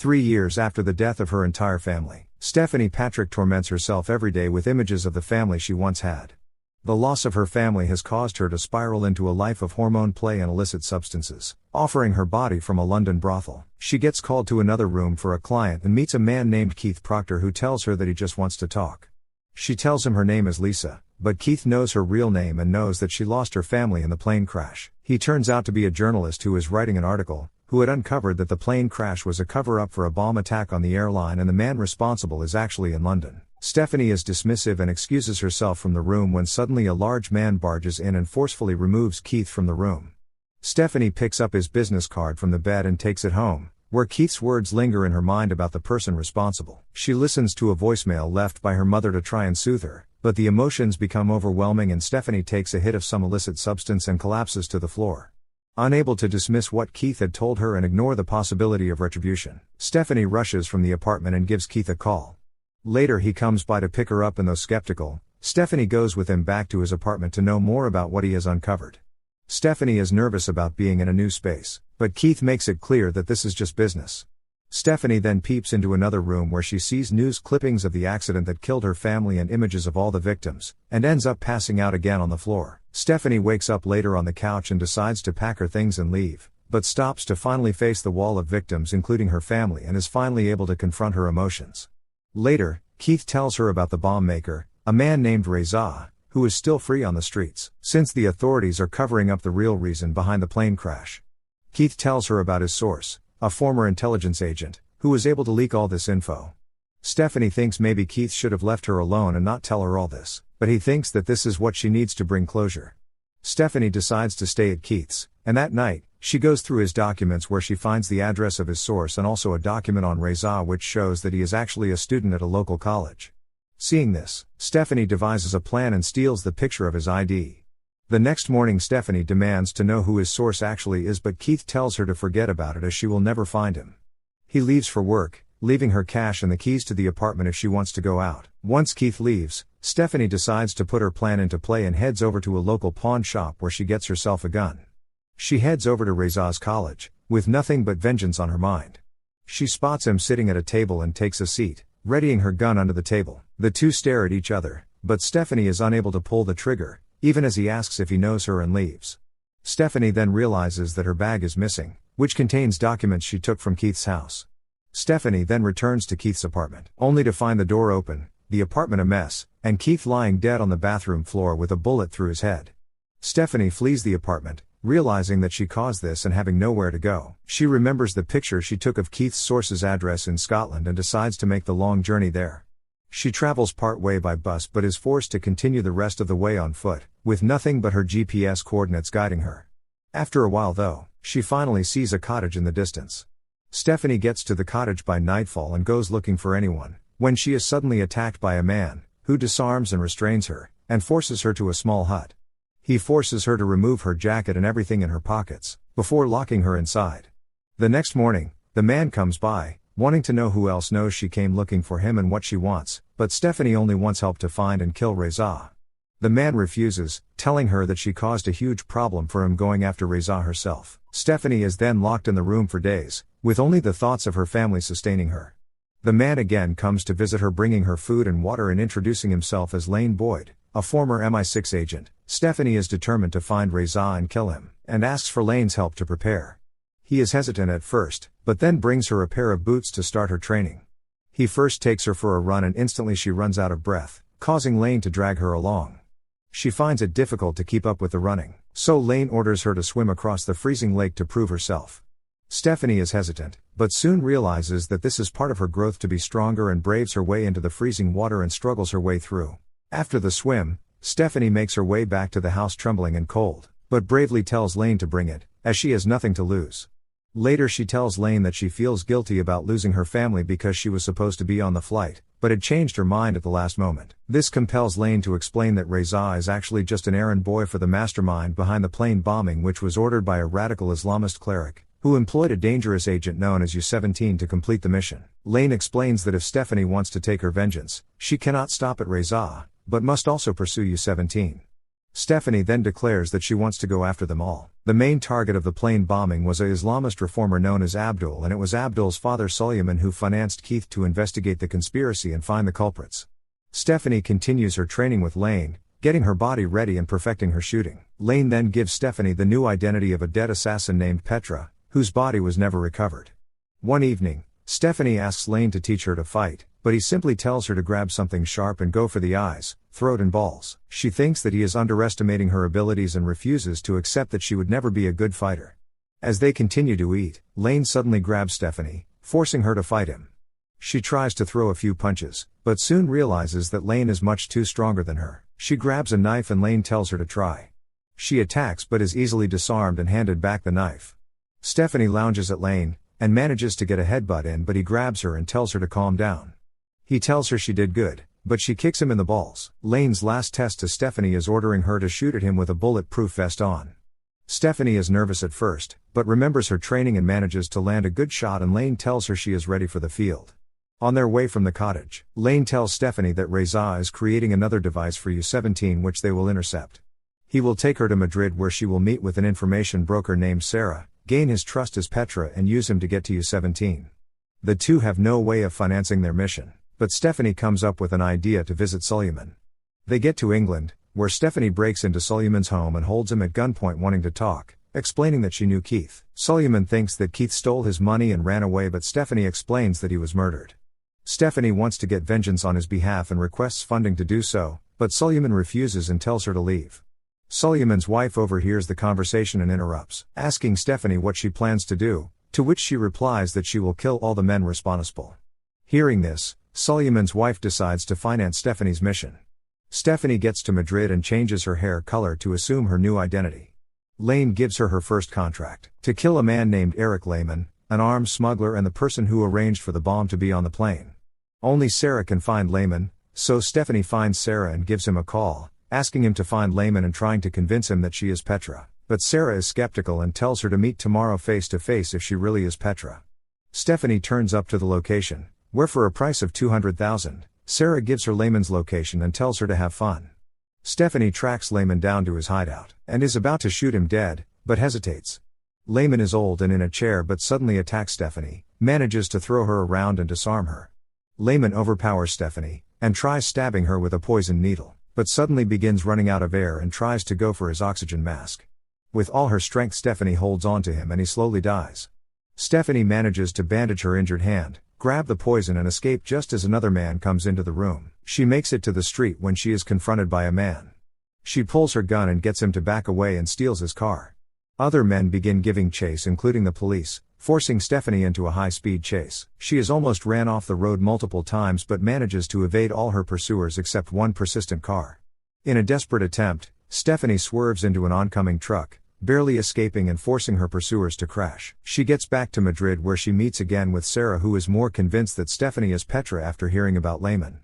3 years after the death of her entire family, Stephanie Patrick torments herself every day with images of the family she once had. The loss of her family has caused her to spiral into a life of hormone play and illicit substances, offering her body from a London brothel. She gets called to another room for a client and meets a man named Keith Proctor who tells her that he just wants to talk. She tells him her name is Lisa, but Keith knows her real name and knows that she lost her family in the plane crash. He turns out to be a journalist who is writing an article, who had uncovered that the plane crash was a cover-up for a bomb attack on the airline and the man responsible is actually in London. Stephanie is dismissive and excuses herself from the room when suddenly a large man barges in and forcefully removes Keith from the room. Stephanie picks up his business card from the bed and takes it home, where Keith's words linger in her mind about the person responsible. She listens to a voicemail left by her mother to try and soothe her, but the emotions become overwhelming and Stephanie takes a hit of some illicit substance and collapses to the floor. Unable to dismiss what Keith had told her and ignore the possibility of retribution, Stephanie rushes from the apartment and gives Keith a call. Later he comes by to pick her up and though skeptical, Stephanie goes with him back to his apartment to know more about what he has uncovered. Stephanie is nervous about being in a new space, but Keith makes it clear that this is just business. Stephanie then peeps into another room where she sees news clippings of the accident that killed her family and images of all the victims, and ends up passing out again on the floor. Stephanie wakes up later on the couch and decides to pack her things and leave, but stops to finally face the wall of victims including her family and is finally able to confront her emotions. Later, Keith tells her about the bomb maker, a man named Reza, who is still free on the streets, since the authorities are covering up the real reason behind the plane crash. Keith tells her about his source, a former intelligence agent, who was able to leak all this info. Stephanie thinks maybe Keith should have left her alone and not tell her all this, but he thinks that this is what she needs to bring closure. Stephanie decides to stay at Keith's, and that night, she goes through his documents where she finds the address of his source and also a document on Reza which shows that he is actually a student at a local college. Seeing this, Stephanie devises a plan and steals the picture of his ID. The next morning Stephanie demands to know who his source actually is but Keith tells her to forget about it as she will never find him. He leaves for work, leaving her cash and the keys to the apartment if she wants to go out. Once Keith leaves, Stephanie decides to put her plan into play and heads over to a local pawn shop where she gets herself a gun. She heads over to Reza's college, with nothing but vengeance on her mind. She spots him sitting at a table and takes a seat, readying her gun under the table. The two stare at each other, but Stephanie is unable to pull the trigger, even as he asks if he knows her and leaves. Stephanie then realizes that her bag is missing, which contains documents she took from Keith's house. Stephanie then returns to Keith's apartment, only to find the door open, the apartment a mess, and Keith lying dead on the bathroom floor with a bullet through his head. Stephanie flees the apartment, realizing that she caused this and having nowhere to go. She remembers the picture she took of Keith's source's address in Scotland and decides to make the long journey there. She travels part way by bus but is forced to continue the rest of the way on foot, with nothing but her GPS coordinates guiding her. After a while though, she finally sees a cottage in the distance. Stephanie gets to the cottage by nightfall and goes looking for anyone, when she is suddenly attacked by a man, who disarms and restrains her, and forces her to a small hut. He forces her to remove her jacket and everything in her pockets, before locking her inside. The next morning, the man comes by, wanting to know who else knows she came looking for him and what she wants, but Stephanie only wants help to find and kill Reza. The man refuses, telling her that she caused a huge problem for him going after Reza herself. Stephanie is then locked in the room for days, with only the thoughts of her family sustaining her. The man again comes to visit her bringing her food and water and introducing himself as Lane Boyd, a former MI6 agent. Stephanie is determined to find Reza and kill him, and asks for Lane's help to prepare. He is hesitant at first, but then brings her a pair of boots to start her training. He first takes her for a run and instantly she runs out of breath, causing Lane to drag her along. She finds it difficult to keep up with the running, so Lane orders her to swim across the freezing lake to prove herself. Stephanie is hesitant, but soon realizes that this is part of her growth to be stronger and braves her way into the freezing water and struggles her way through. After the swim, Stephanie makes her way back to the house trembling and cold, but bravely tells Lane to bring it, as she has nothing to lose. Later she tells Lane that she feels guilty about losing her family because she was supposed to be on the flight, but had changed her mind at the last moment. This compels Lane to explain that Reza is actually just an errand boy for the mastermind behind the plane bombing which was ordered by a radical Islamist cleric, who employed a dangerous agent known as U-17 to complete the mission. Lane explains that if Stephanie wants to take her vengeance, she cannot stop at Reza, but must also pursue U-17. Stephanie then declares that she wants to go after them all. The main target of the plane bombing was a Islamist reformer known as Abdul, and it was Abdul's father Suleiman who financed Keith to investigate the conspiracy and find the culprits. Stephanie continues her training with Lane, getting her body ready and perfecting her shooting. Lane then gives Stephanie the new identity of a dead assassin named Petra, whose body was never recovered. One evening, Stephanie asks Lane to teach her to fight, but he simply tells her to grab something sharp and go for the eyes, throat and balls. She thinks that he is underestimating her abilities and refuses to accept that she would never be a good fighter. As they continue to eat, Lane suddenly grabs Stephanie, forcing her to fight him. She tries to throw a few punches, but soon realizes that Lane is much too stronger than her. She grabs a knife and Lane tells her to try. She attacks but is easily disarmed and handed back the knife. Stephanie lounges at Lane, and manages to get a headbutt in, but he grabs her and tells her to calm down. He tells her she did good, but she kicks him in the balls. Lane's last test to Stephanie is ordering her to shoot at him with a bulletproof vest on. Stephanie is nervous at first, but remembers her training and manages to land a good shot, and Lane tells her she is ready for the field. On their way from the cottage, Lane tells Stephanie that Reza is creating another device for U-17 which they will intercept. He will take her to Madrid where she will meet with an information broker named Sarah, gain his trust as Petra and use him to get to U-17. The two have no way of financing their mission, but Stephanie comes up with an idea to visit Suleiman. They get to England, where Stephanie breaks into Suleiman's home and holds him at gunpoint wanting to talk, explaining that she knew Keith. Suleiman thinks that Keith stole his money and ran away, but Stephanie explains that he was murdered. Stephanie wants to get vengeance on his behalf and requests funding to do so, but Suleiman refuses and tells her to leave. Suleiman's wife overhears the conversation and interrupts, asking Stephanie what she plans to do, to which she replies that she will kill all the men responsible. Hearing this, Suleiman's wife decides to finance Stephanie's mission. Stephanie gets to Madrid and changes her hair color to assume her new identity. Lane gives her her first contract, to kill a man named Eric Lehman, an arms smuggler and the person who arranged for the bomb to be on the plane. Only Sarah can find Lehman, so Stephanie finds Sarah and gives him a call, asking him to find Lehman and trying to convince him that she is Petra. But Sarah is skeptical and tells her to meet tomorrow face to face if she really is Petra. Stephanie turns up to the location, where for a price of $200,000, Sarah gives her Lehman's location and tells her to have fun. Stephanie tracks Lehman down to his hideout, and is about to shoot him dead, but hesitates. Lehman is old and in a chair but suddenly attacks Stephanie, manages to throw her around and disarm her. Lehman overpowers Stephanie, and tries stabbing her with a poison needle, but suddenly begins running out of air and tries to go for his oxygen mask. With all her strength Stephanie holds on to him and he slowly dies. Stephanie manages to bandage her injured hand, grab the poison and escape just as another man comes into the room. She makes it to the street when she is confronted by a man. She pulls her gun and gets him to back away and steals his car. Other men begin giving chase, including the police, forcing Stephanie into a high-speed chase. She has almost ran off the road multiple times but manages to evade all her pursuers except one persistent car. In a desperate attempt, Stephanie swerves into an oncoming truck, barely escaping and forcing her pursuers to crash. She gets back to Madrid where she meets again with Sarah, who is more convinced that Stephanie is Petra after hearing about Lehman.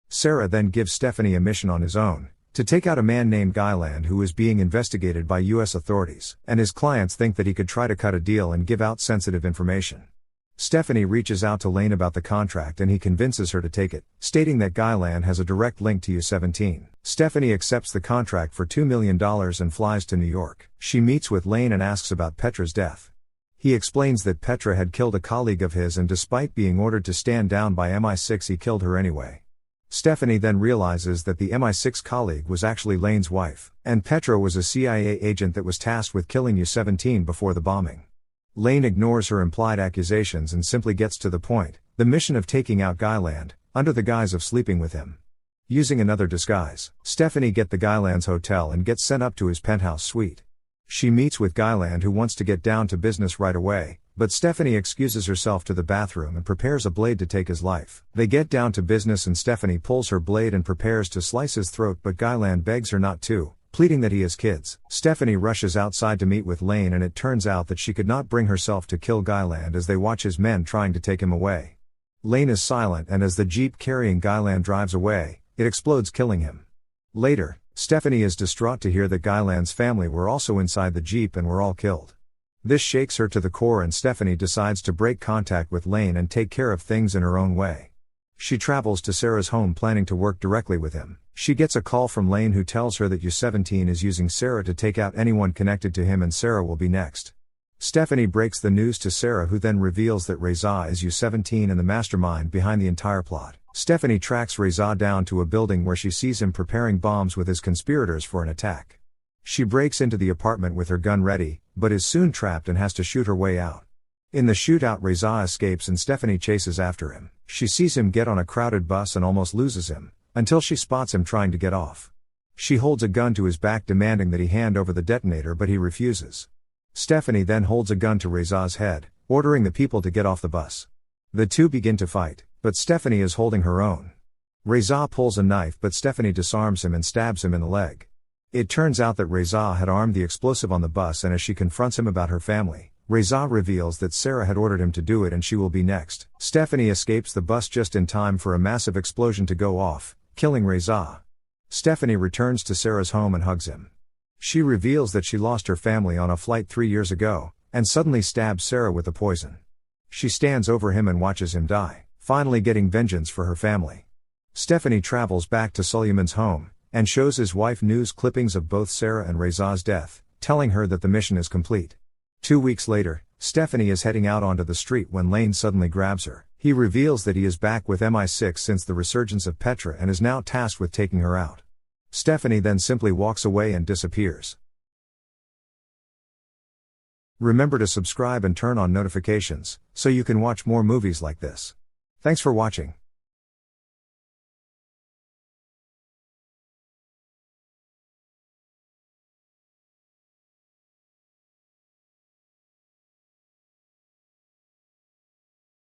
Sarah then gives Stephanie a mission on his own, to take out a man named Guyland who is being investigated by US authorities, and his clients think that he could try to cut a deal and give out sensitive information. Stephanie reaches out to Lane about the contract and he convinces her to take it, stating that Guyland has a direct link to U-17. Stephanie accepts the contract for $2 million and flies to New York. She meets with Lane and asks about Petra's death. He explains that Petra had killed a colleague of his and despite being ordered to stand down by MI6 he killed her anyway. Stephanie then realizes that the MI6 colleague was actually Lane's wife, and Petra was a CIA agent that was tasked with killing U-17 before the bombing. Lane ignores her implied accusations and simply gets to the point, the mission of taking out Guyland, under the guise of sleeping with him. Using another disguise, Stephanie gets the Guyland's hotel and gets sent up to his penthouse suite. She meets with Guyland who wants to get down to business right away, but Stephanie excuses herself to the bathroom and prepares a blade to take his life. They get down to business and Stephanie pulls her blade and prepares to slice his throat, but Guyland begs her not to, pleading that he has kids. Stephanie rushes outside to meet with Lane and it turns out that she could not bring herself to kill Guyland as they watch his men trying to take him away. Lane is silent and as the jeep carrying Guyland drives away, it explodes killing him. Later, Stephanie is distraught to hear that Guyland's family were also inside the jeep and were all killed. This shakes her to the core and Stephanie decides to break contact with Lane and take care of things in her own way. She travels to Sarah's home planning to work directly with him. She gets a call from Lane who tells her that U-17 is using Sarah to take out anyone connected to him and Sarah will be next. Stephanie breaks the news to Sarah, who then reveals that Reza is U-17 and the mastermind behind the entire plot. Stephanie tracks Reza down to a building where she sees him preparing bombs with his conspirators for an attack. She breaks into the apartment with her gun ready, but is soon trapped and has to shoot her way out. In the shootout, Reza escapes and Stephanie chases after him. She sees him get on a crowded bus and almost loses him, until she spots him trying to get off. She holds a gun to his back demanding that he hand over the detonator, but he refuses. Stephanie then holds a gun to Reza's head, ordering the people to get off the bus. The two begin to fight, but Stephanie is holding her own. Reza pulls a knife, but Stephanie disarms him and stabs him in the leg. It turns out that Reza had armed the explosive on the bus, and as she confronts him about her family, Reza reveals that Sarah had ordered him to do it and she will be next. Stephanie escapes the bus just in time for a massive explosion to go off, killing Reza. Stephanie returns to Sarah's home and hugs him. She reveals that she lost her family on a flight 3 years ago, and suddenly stabs Sarah with the poison. She stands over him and watches him die, finally getting vengeance for her family. Stephanie travels back to Suleiman's home, and shows his wife news clippings of both Sarah and Reza's death, telling her that the mission is complete. 2 weeks later, Stephanie is heading out onto the street when Lane suddenly grabs her. He reveals that he is back with MI6 since the resurgence of Petra and is now tasked with taking her out. Stephanie then simply walks away and disappears. Remember to subscribe and turn on notifications, so you can watch more movies like this. Thanks for watching.